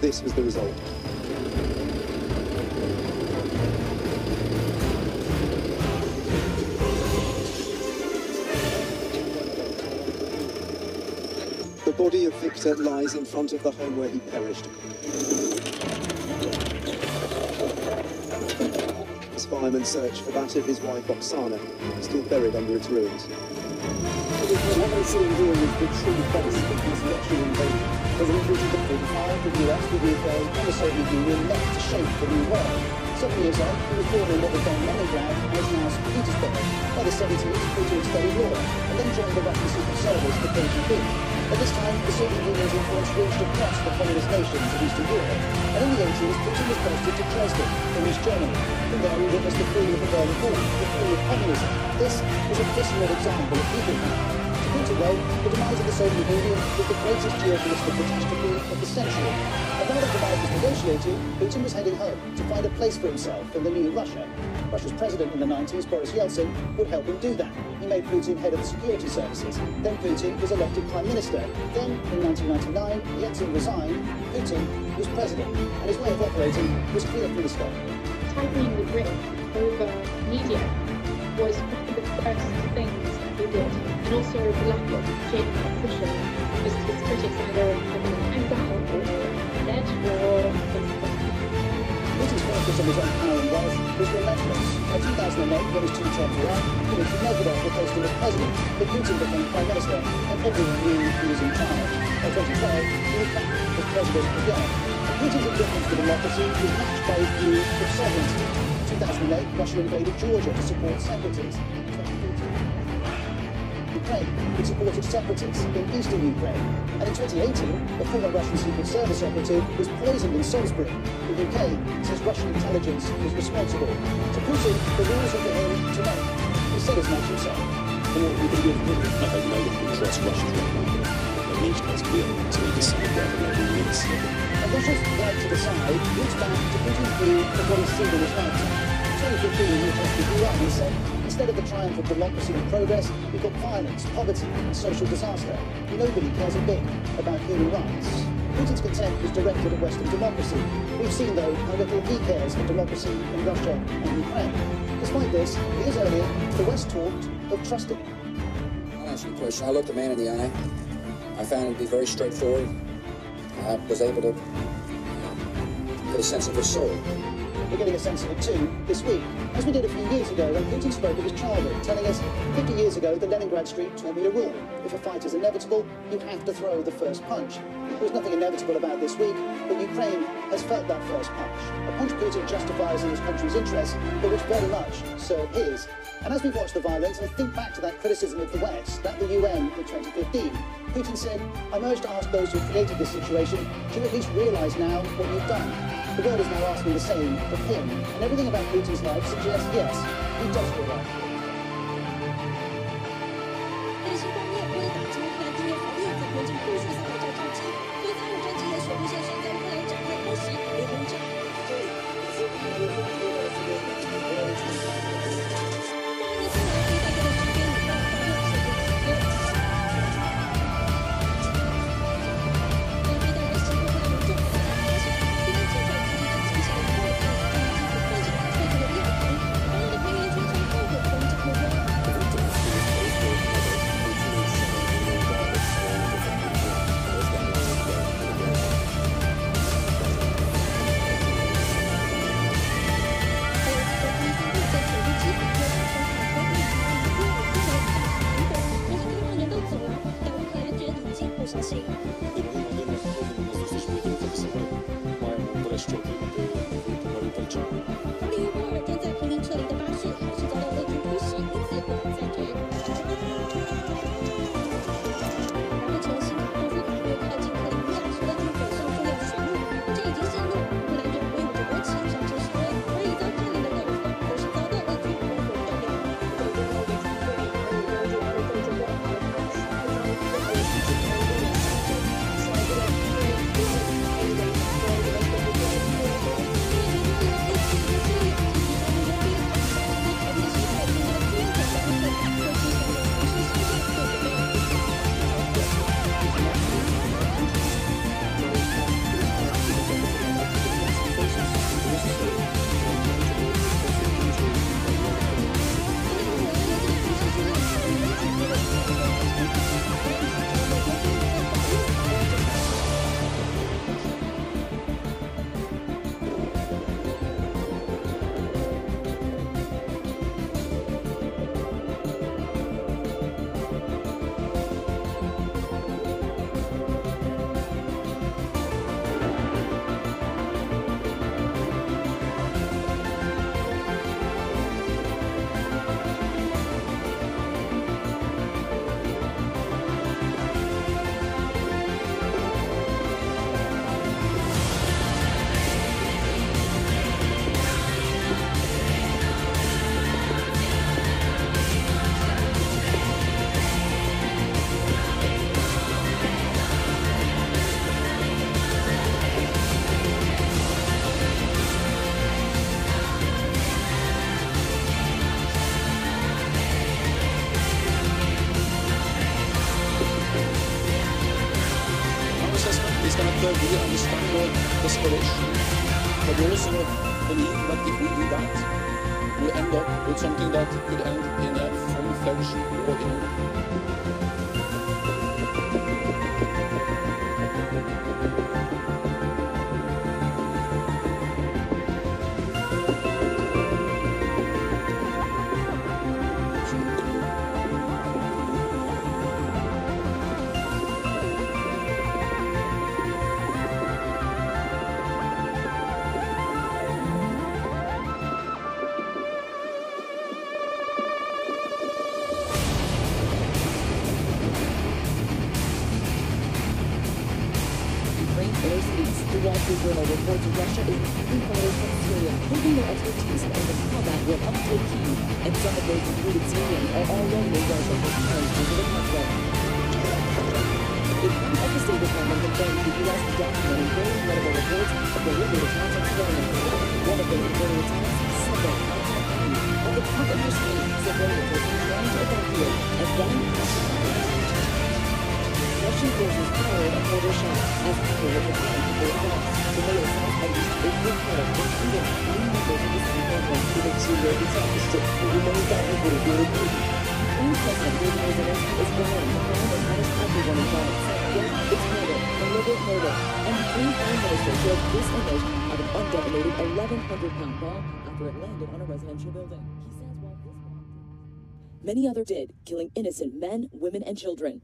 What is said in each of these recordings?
This was the result. The body of Victor lies in front of the home where he perished. His firemen search for that of his wife Oksana, still buried under its ruins. What we see here is the true face of this Russian invasion. President Putin defeated the US, the UK, and the Soviet Union left to shape the new world. 7 years on, he was born in what was then Leningrad and is now St. Petersburg. By the 70s, Putin studied law and then joined the Russian Secret Service, the KGB. At this time, the Soviet Union's influence reached across the communist nations of Eastern Europe. And in the 80s, Putin was posted to Dresden, in East Germany. From there, he witnessed the fall of the Berlin Wall, the fall of communism. This was a visceral example of evil. Putin, though, the demise of the Soviet Union was the greatest geopolitical catastrophe of the century. And while the demise was negotiated, Putin was heading home to find a place for himself in the new Russia. Russia's president in the 90s, Boris Yeltsin, would help him do that. He made Putin head of the security services. Then Putin was elected prime minister. Then, in 1999, Yeltsin resigned, Putin was president, and his way of operating was clear from the start. Tightening the grip over media was one of the first things that he did, and also the lack of genuine opposition, because his critics either had been exiled or dead or Putin's focus on his own power and wealth was relentless. By 2008, when his two terms were up, Dmitry Medvedev replaced him as president, but Putin became prime minister, and everyone knew he was in charge. By 2012, he was back as president again. And Putin's indifference to democracy was matched by his view of sovereignty. In 2008, Russia invaded Georgia to support separatists. Ukraine, which supported separatists in eastern Ukraine. And in 2018, the former Russian Secret Service operative was poisoned in Salisbury. The UK says Russian intelligence was responsible. To Putin, the rules are for him to make. He said as much himself. I know that we trust Russia's record. That means it's clear to decide whether or not we need to. And Russia's right to decide roots back to Putin's view of what he's seen in his lifetime. 2015, he tested Iran and said, instead of the triumph of democracy and progress, we've got violence, poverty, and social disaster. Nobody cares a bit about human rights. Putin's contempt was directed at Western democracy. We've seen, though, how little he cares for democracy in Russia and Ukraine. Despite this, years earlier, the West talked of trusting him. I'll answer your question. I looked the man in the eye. I found him to be very straightforward. I was able to get a sense of his soul. We're getting a sense of it too this week. as we did a few years ago when Putin spoke of his childhood, telling us 50 years ago the Leningrad Street taught me a rule. If a fight is inevitable, you have to throw the first punch. There was nothing inevitable about this week, but Ukraine has felt that first punch. A punch Putin justifies in his country's interests, but which very much serve his. And as we watch the violence and think back to that criticism of the West at the UN in 2015, Putin said, I'm urged to ask those who created this situation to at least realize now what you've done. The world is now asking the same of him, and everything about Putin's life suggests, yes, he does realize it. 担心方面，为了打击乌克兰地面防御，在边境部署300架战机，多载武战机也首度现身在乌克兰展开偷袭、打猎轰炸。We understand the escalation, but we also believe that if we do that, we'll end up with something that could end in a full-fledged war in Europe. The Wall Street Journal reports Russia is pushing fighters from Syria, hoping their expertise in the combat will uptake Kyiv, and some of those recruited Syrians are already in Russia for return to the conflict. A part of the State Department confirmed the U.S. is documenting very credible reports of deliberate attacks on civilians. One of the deliberate attacks several contact Kyiv. At the top of the screen, civilians are trying to evacuate and then Russian forces fired a mortar shot as people were preparing to go across. The mayor says at least 8 report including 3 members of the city government to the Syria disaster who humanitarian group. Ukraine President Volodymyr Zelensky is going to find and punish everyone involved. Yes, it's murder. deliberate murder, and the Ukraine Prime Minister shared this image of an undetonated 1,100-pound bomb after it landed on a residential building. He says while this bomb... Many others did, killing innocent men, women, and children.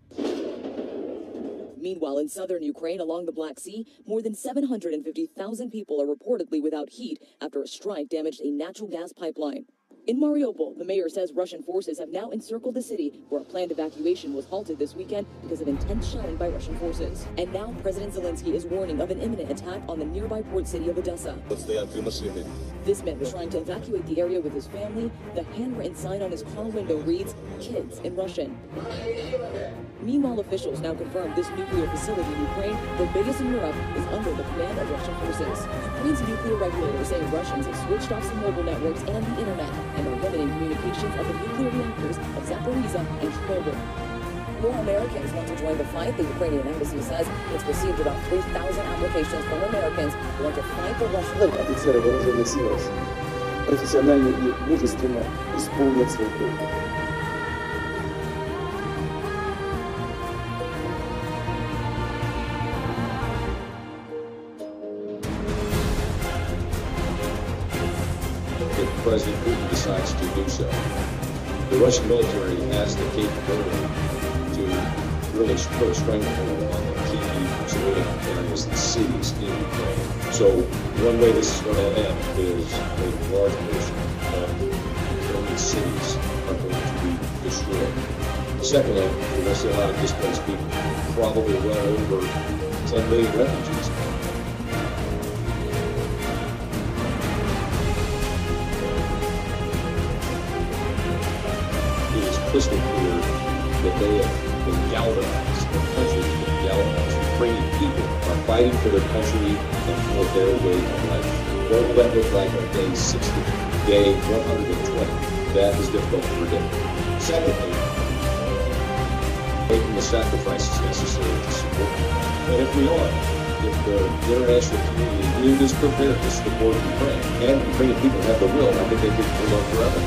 Meanwhile, in southern Ukraine along the Black Sea, more than 750,000 people are reportedly without heat after a strike damaged a natural gas pipeline. In Mariupol, the mayor says Russian forces have now encircled the city, where a planned evacuation was halted this weekend because of intense shelling by Russian forces. And now President Zelensky is warning of an imminent attack on the nearby port city of Odessa. This man was trying to evacuate the area with his family. The handwritten sign on his car window reads, "Kids" in Russian. Meanwhile, officials now confirm this nuclear facility in Ukraine, the biggest in Europe, is under the command of Russian forces. Ukraine's nuclear regulators say Russians have switched off some mobile networks and the internet, and are limiting communications at the nuclear reactors of Zaporizhzhia and Chernobyl. More Americans want to join the fight. The Ukrainian embassy says it's received about 3,000 applications from Americans who want to fight the Russian... Офицеры вооруженных сил профессионально и мужественно исполнят свой долг. If President Putin decides to do so, the Russian military has the capability to really put a stranglehold on the key civilian areas and cities in Ukraine. So one way this is going to end is a large portion of Ukrainian cities are going to be destroyed. Secondly, we're going to see a lot of displaced people, probably well over 10 million refugees. Crystal clear that they have been galvanized, the country has been galvanized. Ukrainian people are fighting for their country and for their way of life. What will that look like on day 60, day 120? That is difficult to predict. Secondly, making the sacrifices necessary to support them. And if we are, if the international community is prepared to support Ukraine, and Ukrainian people have the will, I think they could hold on forever.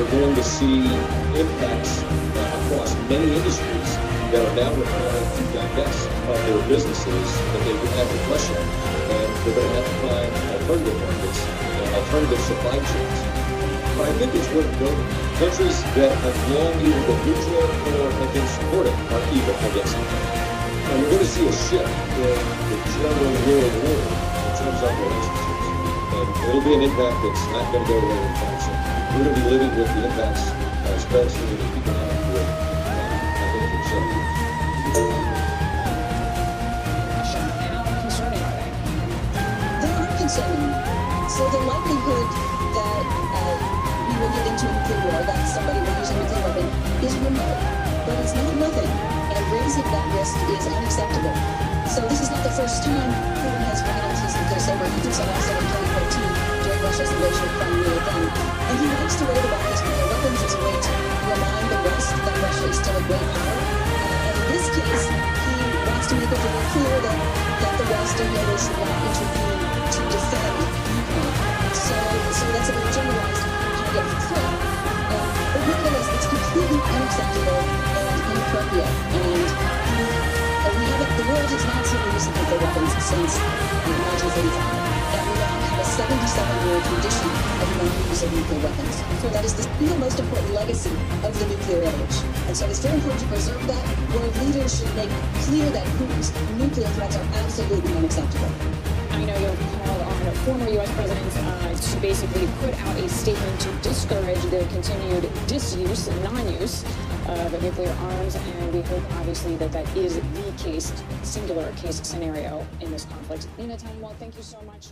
We're going to see impacts across many industries that are now required to divest of their businesses that they would have in Russia, and they're going to have to find alternative markets and alternative supply chains. But I think it's worth noting, countries that have long either been neutral or have been supportive are even against it. And we're going to see a shift in the general world order in terms of relationships. And it'll be an impact that's not going to go away anytime soon. We're going to be living with the impacts, especially the economic war, I think, for several years. How concerning are they? They are concerning. So the likelihood that we will get into a nuclear war, that somebody will use a nuclear weapon, is remote. But it's not nothing, and raising that risk is unacceptable. So this is not the first time Putin has renounced his nuclear saber. He did so also in 2014 during Russia's invasion of Crimea then. And he likes to write about his nuclear weapons as a way to remind the West that Russia is still a great power. And in this case, he wants to make it very clear that the West and NATO should not intervene to defend Ukraine. So that's a very generalized kind of threat. But nevertheless, it's completely unacceptable and inappropriate. And the world has not seen the use of nuclear weapons since 1935. And we now have a 77-year tradition of non-use of nuclear weapons. So that is the single most important legacy of the nuclear age. And so it's very important to preserve that. World leaders should make clear that Putin's nuclear threats are absolutely unacceptable. I know you'll call on former U.S. presidents to basically put out a statement to discourage the continued disuse and non-use of nuclear arms, and we hope, obviously, that is the case, singular case scenario in this conflict. Nina Tanwal, thank you so much.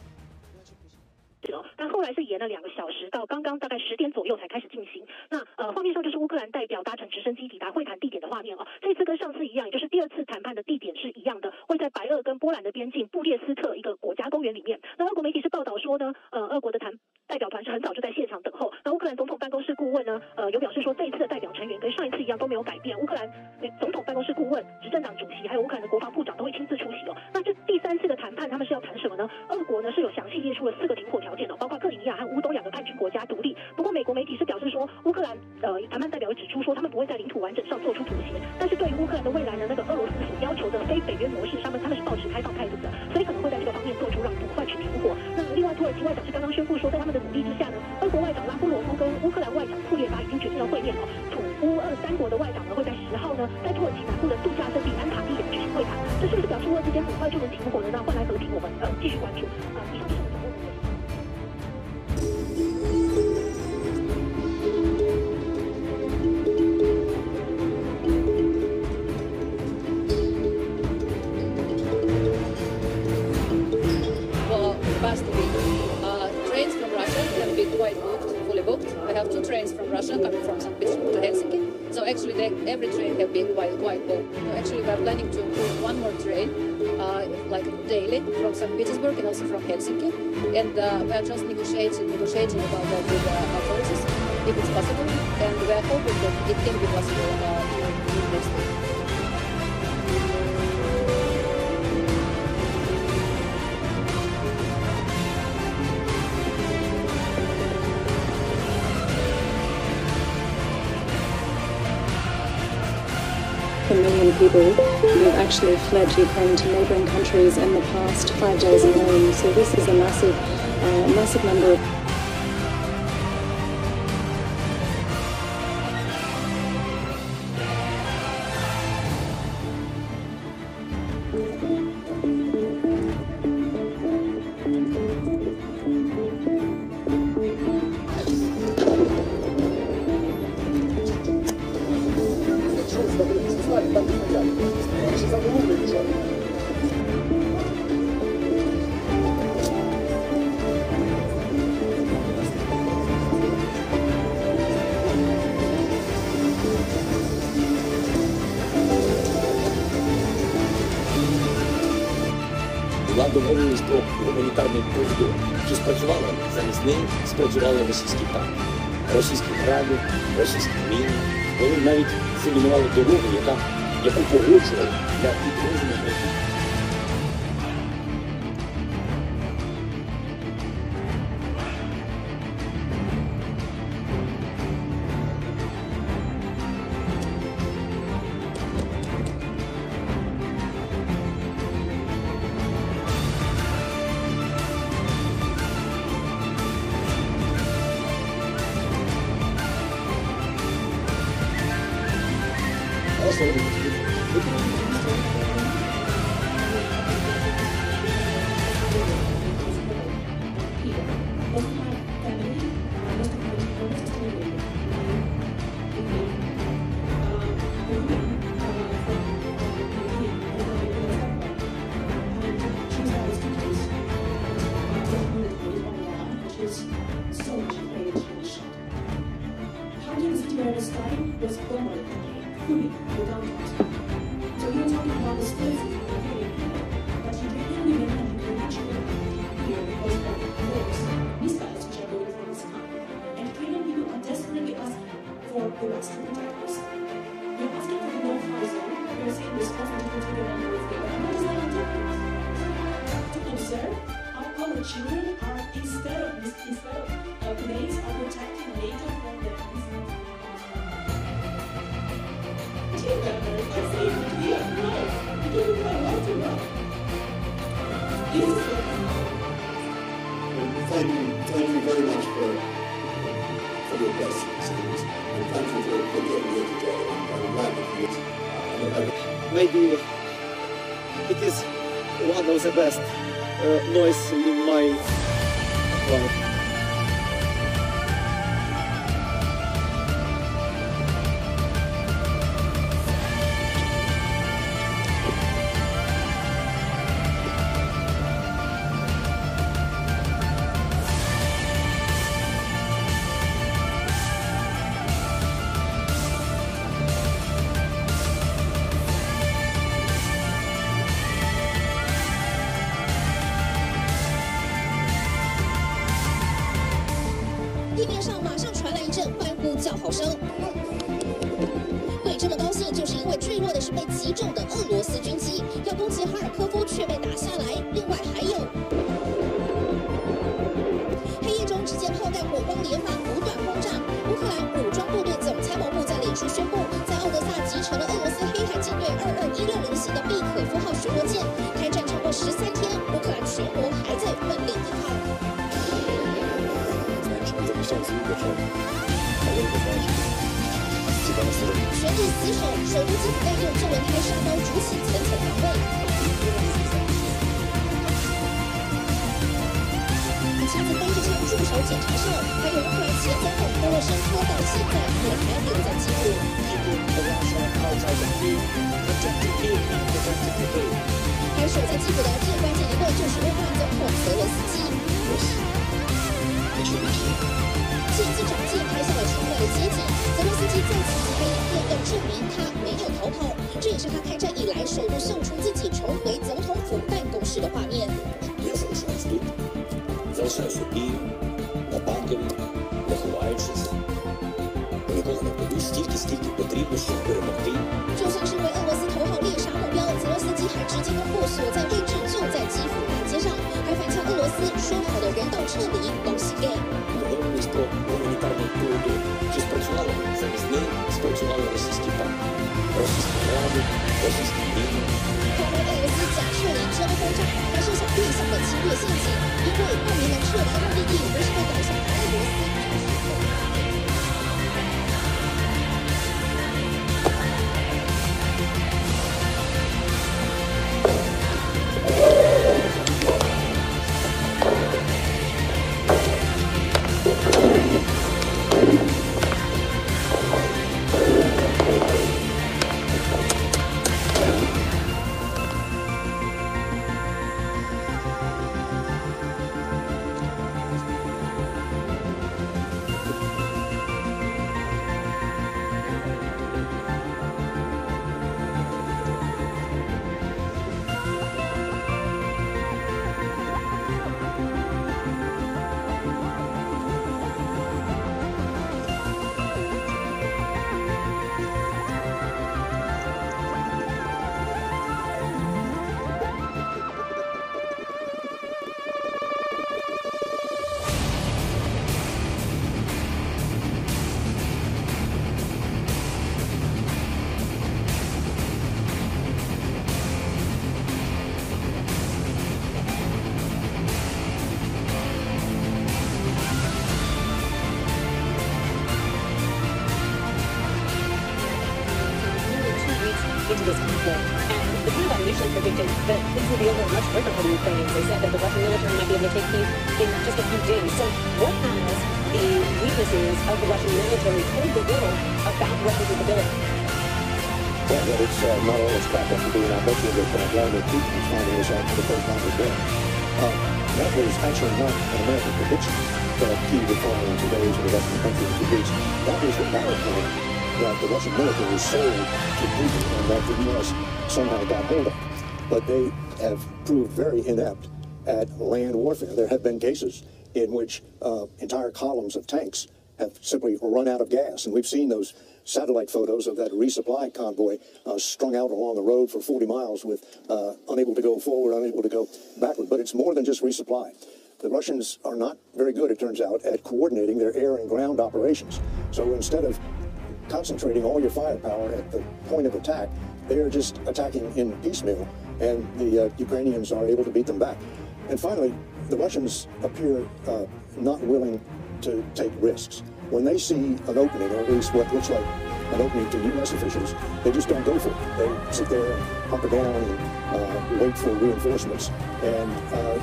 但后来是延了2个小时，到刚刚大概10点左右才开始进行。那画面上就是乌克兰代表搭乘直升机抵达会谈地点的画面哦。这次跟上次一样，也就是第2次谈判的地点是一样的，会在白俄跟波兰的边境布列斯特一个国家公园里面。那俄国媒体是报道说呢，俄国的代表团是很早就在现场等候。那乌克兰总统办公室顾问呢，有表示说，这一次的代表成员跟上一次一样都没有改变。乌克兰总统办公室顾问、执政党主席还有乌克兰的国防部长都会亲自出席哦。那这第3次的谈判，他们是要谈什么呢？俄国呢是有详细列出了4个停火条件哦，包括克里米亚和乌东2个叛军国家独立。不过美国媒体是表示说，乌克兰谈判代表指出说，他们不会在领土完整上做出妥协，但是对于乌克兰的未来呢，那个俄罗斯所要求的非北约模式，他们是抱持开放态度的，所以可能会在这个方面做出让步，换取停火。那另外，土耳其外长是刚刚宣布说，在他们的努力之下呢，俄国外长拉夫罗夫跟乌克兰外长库列巴已经决定了会面哦。土乌俄3国的外长呢，会在10号呢，在土耳其南部的度假胜地安塔地点举行会谈。这是不是表示乌俄之间很快就能停火了呢？换来和平，我们继续关注。以上就是我们掌握的。Past week, trains from Russia have been quite booked, fully booked. We have 2 trains from Russia coming from St. Petersburg to Helsinki. So actually, every train have been quite booked. So actually, we are planning to put 1 more train, like daily, from St. Petersburg and also from Helsinki. And we are just negotiating about that with the authorities, if it's possible. And we are hoping that it can be possible in next week. A million people who've actually fled Ukraine to neighbouring countries in the past 5 days alone. So this is a massive number of. Домовленість про гуманітарний коридор, чи спрацювала замість неї, спрацювали російські танки, російські гради, російські міни. Вони навіть замінували дорогу, яку погоджували для підрозділів. Thank you very much for your questions, and thank you for getting here today. I'm glad that you. Maybe it is one of the best noise in my life. 叫好声。会这么高兴，就是因为坠落的是被击中的俄罗斯军机，要攻击哈尔科夫却被打下来。另外还有，黑夜中只见炮弹火光连发，不断轰炸。乌克兰武装部队总参谋部在脸书宣布，在奥德萨击沉了俄罗斯黑海舰队22160型的毕可夫号巡逻舰。开战超过13天，乌克兰全国还在奋力抵抗。全力死守，首都基辅内用皱纹开沙包筑起层层防卫。恰自背着枪驻守检查哨，还有乌克兰前总统波罗申科到现在也还留在基辅。还守在基辅的最关键一位就是乌克兰总统泽连斯基。借机长剑拍下了窗外的街景，泽连斯基再次拍影片要证明他没有逃跑，这也是他开战以来首度秀出自己重回总统府办公室的画面。Залишаюся вірю, на банкові, не ховаючись. Нікого не боюсь стільки потрібно, щоб перемогти. 就算是为俄罗斯头号猎杀目标，泽连斯基还直接公布所在位置就在基辅大街上，还反呛俄罗斯说好的人道撤离都是 gay。Домовленість про гуманітарну допомогу чи спрацювала? Замість неї спрацювали російські танки, російські гради, російські міни. 后来俄罗斯假撤离真轰炸，还设下变相的侵略陷阱，因为不明能撤离的目的地不是被导向白俄罗斯。Into this conflict. And the Pentagon initially predicted that things would be over much quicker for the Ukrainians. They said that the Russian military might be able to take these in just a few days. So what has the weaknesses of the Russian military told the world about Russian capability? Well, that it's not all it's cracked up to be, and I bet you that Vladimir Putin is finding this out for the first time today. That was actually not an American prediction that he would fall into days in the Western countries to reach. That was the battle plan that the Russian military sold to Putin and that the U.S. somehow got hold of. But they have proved very inept at land warfare. There have been cases in which entire columns of tanks have simply run out of gas. And we've seen those satellite photos of that resupply convoy strung out along the road for 40 miles with unable to go forward, unable to go backward. But it's more than just resupply. The Russians are not very good, it turns out, at coordinating their air and ground operations. So instead of concentrating all your firepower at the point of attack, they are just attacking in piecemeal, and the Ukrainians are able to beat them back. And finally, the Russians appear not willing to take risks. When they see an opening, or at least what looks like an opening to U.S. officials, they just don't go for it. They sit there and hunker down and wait for reinforcements. And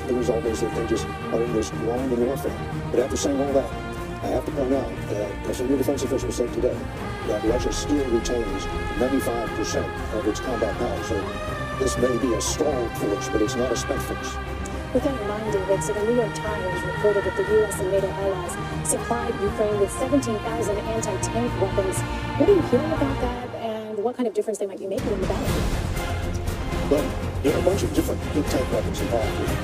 the result is that they just are in this grinding warfare. But after saying all that, I have to point out that a senior defense official said today that Russia still retains 95% of its combat power. So this may be a stalled force, but it's not a spent force. We can remind David, so the New York Times reported that the U.S. and NATO allies supplied Ukraine with 17,000 anti-tank weapons. What are you hearing about that, and what kind of difference they might be making in the battlefield? Well, there are a bunch of different big tank weapons involved here.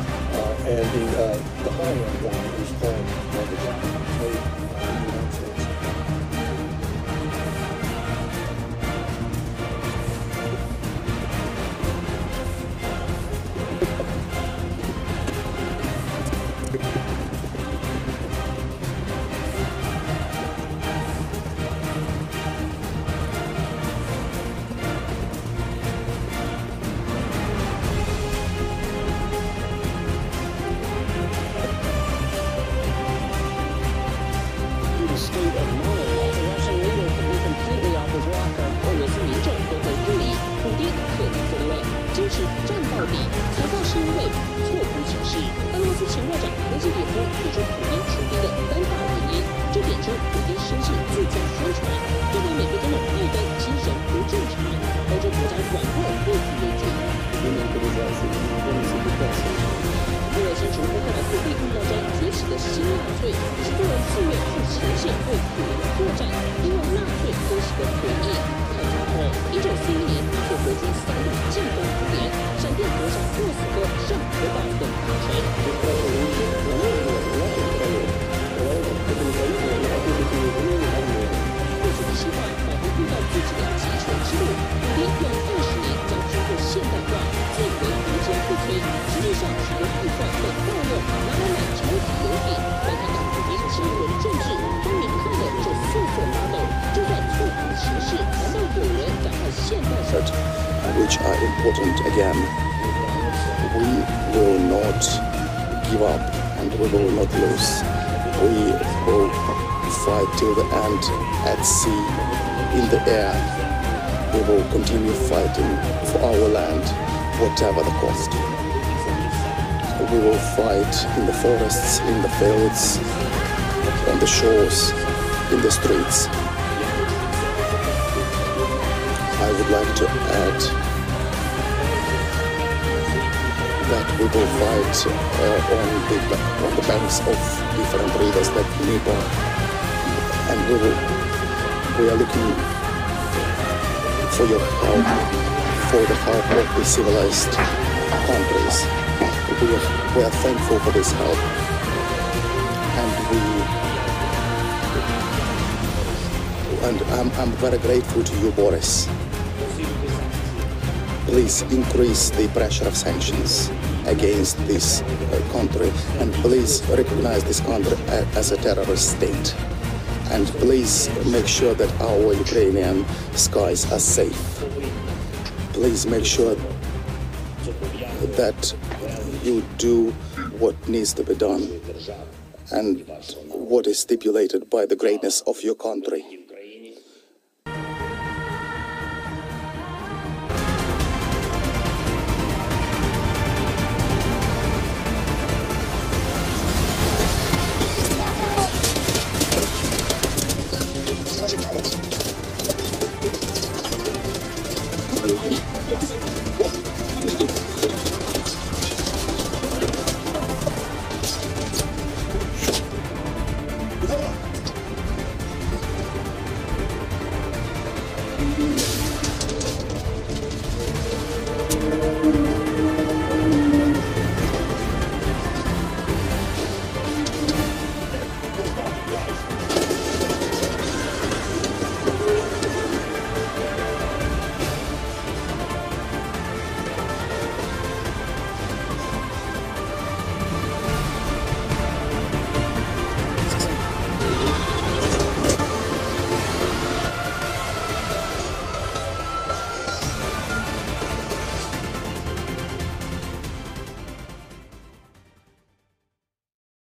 And the high-end one is called the Japanese made in the United States. 为了清除乌克兰对内运动中崛起的新纳粹，许多人自愿赴前线为苦人作战，因为纳粹割席的回忆。开战后，1941年，纳粹国军3度进攻苏联，闪电夺下莫斯科、圣彼得堡等大城。或许计划仿佛遇到自己的极权之路，努力用20年将军队现代化，最为无坚不摧。实际上，许多部分被盗用，拿来买超级游艇。但看到普京新闻政治，分明看了就瑟瑟发抖。就算错判形势，难道有人敢和现代which are important again? We will not give up and we will not lose. We will fight till the end at sea, in the air. We will continue fighting for our land, whatever the cost. We will fight in the forests, in the fields, on the shores, in the streets. I would like to add that we will fight on the banks of different rivers like Dnieper, and we are looking for your help, for the help of the civilized countries. We are thankful for this help, and I'm very grateful to you, Boris. Please increase the pressure of sanctions against this country, and please recognize this country as a terrorist state. And please make sure that our Ukrainian skies are safe. Please make sure that you do what needs to be done and what is stipulated by the greatness of your country.